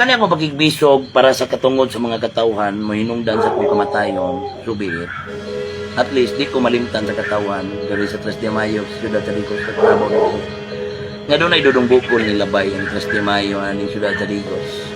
Kani ako pagigbisog para sa katungod sa mga katawhan mo hinungdan sa kong kamatayon, subit. At least di ko malimtan sa katawan diri sa 3 de Mayo sa Ciudad Tadigos sa trabaho nito. Nga doon ay dudong bukol ni Labay ang 3 de Mayo aning Ciudad Tadigos.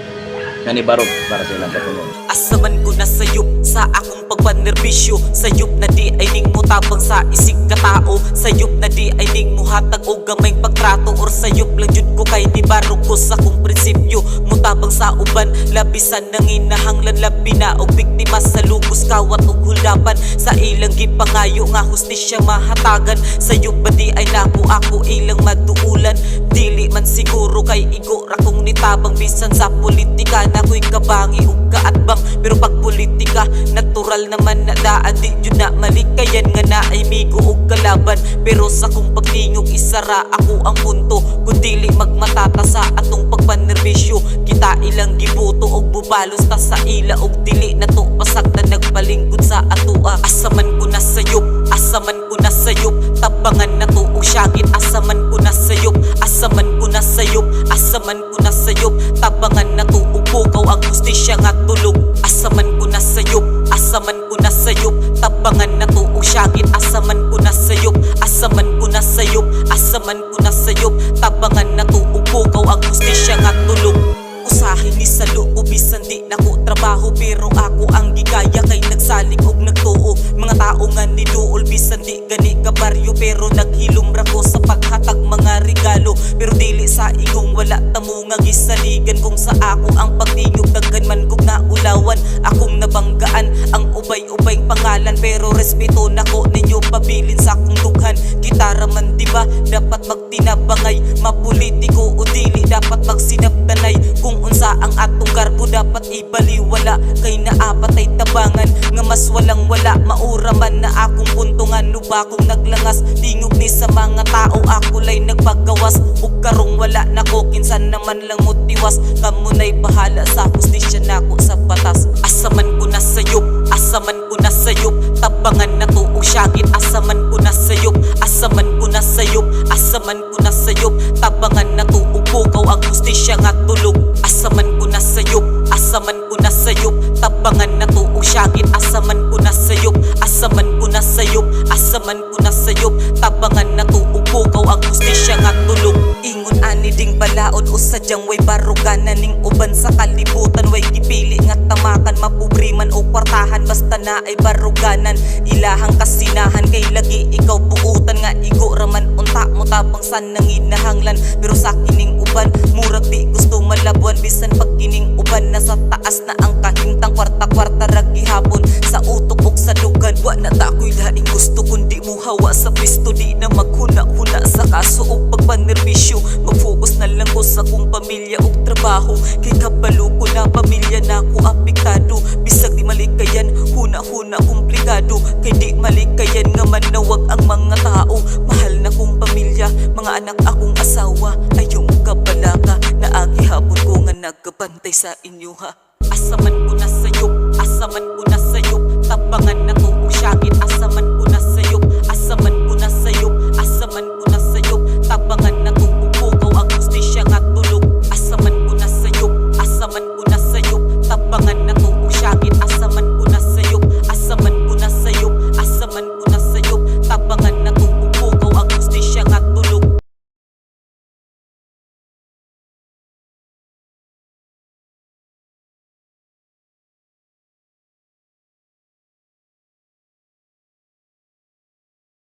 Nga ni Barok para sa ilang katungod. Asaman ko na sayop sa akong pagpanerbisyo. Sayop na di ay ning mutabang sa isig katao. Sayop na di ay ning muhatag o gamay pagtrato. Or sayop lang jud ko kay di barok ko sa kong prinsipyo. Mutabang sa uban, labisan nang inahanglan. Labi na o biktima sa lubos kawat ug hulapan. Sa ilang gipangayo nga hustisya mahatagan. Sayop ba di ay napo ako ilang maduulan. Dili man siguro kay igo ra kong nitabang. Bisan sa politika na ko'y kabangi ug kaatbang. Pero pag politika, natural naman na daan. Di yun na malikayan nga na ay migo ug kalaban. Pero sa kong pagtingog isara ako ang punto. Kung dili magmatata sa atong pagpanerbisyo. Kita ilang gibuto og bubalos ta sa ila og dili na to pasag na nagpalingkod sa atua. Asaman ko na sayop, asaman ko na sayop. Tabangan na to og syagit, asaman ko na sayop. Asaman ko na sayop, asaman ko na sayop. Tabangan na to og pukaw ang hustisya nga tulog. Asaman ko na sayop, asaman ko na sayop. Tabangan na to og syagit, asaman ko na sayop. Asaman ko na sayop, asaman ko na sayop. Tabangan na to og pukaw ang hustisya nga tulog. Usahay ni sa loob, bisan di na ko trabaho. Pero ako ang gigaya kay nagsalig og nagtuo. Mga tao nga ni duol, bisan di gani ka baryo. Pero naghilumra ko sa paghatag mga regalo. Pero dili sa igong wala tamo nga gisaligan. Kung sa ako ang pagtingog daghan man kog naulawan. Akong nabanggaan ang ubay-ubay pangalan. Pero respeto nako ninyo pabilin sa akong dughan. Gitara man diba dapat magtinabangay. Mapolitiko o dili dapat magsinabtanay. Kung unsa ang atong karbo dapat ibaliwala. Kay naapat ay tabangan nga mas walang wala. Maura man na akong puntungan. Luba kong naglangas tingog ni sa mga tao. Ako lay nagpagawas ug karong wala nako kinsan naman lang mutiwas. Kamunay bahala sa hustisya nako sa batas. Asaman ko na sayop, asaman ko na sayop. Tabangan na to og syagit, asaman ko na sayop. Asaman ko na sayop, asaman ko na sayop. Tabangan na to og pukaw ang hustisya nga tulog. Asaman ko na sayop, asaman ko na sayop. Tabangan na to og syagit, asaman ko na sayop. Asaman ko na sayop, asaman ko na sayop. Tabangan na to og pukaw ang hustisya nga tulog. Ingon ani ding balaod o sadyang way baruganan. Ning uban sa kalibutan way gipili nga tamakan. Mapobriman o kwartahan basta na ay baruganan. Ilahang kasinahan kay lagi ikaw buutan. Nga igo raman unta mo tabang sa nanginahanglan. Pero sa kining uban murag di gusto malabuan. Bisan pag kining uban nasa taas na ang kahintang. Kwarta-kwarta ragi hapon sa utok ug sa dugan. Wa na tako'y laing gusto kundi mo hawa sa pisto. Di na maghuna-huna sa kaso o pagpanerbisyo. Mag-focus na lang ko sa kong pamilya ug trabaho. Kay kabalo ko na pamilya na ko apektado. Bisag di malikayan, huna-huna komplikado. Kay di malikayan nga manawag ang mga tao. Mahal na kong pamilya, mga anak akong asawa. Ayaw mo kabalaka, naagi hapon ko nga nagkabantay sa inyo ha. Asaman ko na sayop, asaman ko na sayop. Tabangan na to og syagit, asaman ko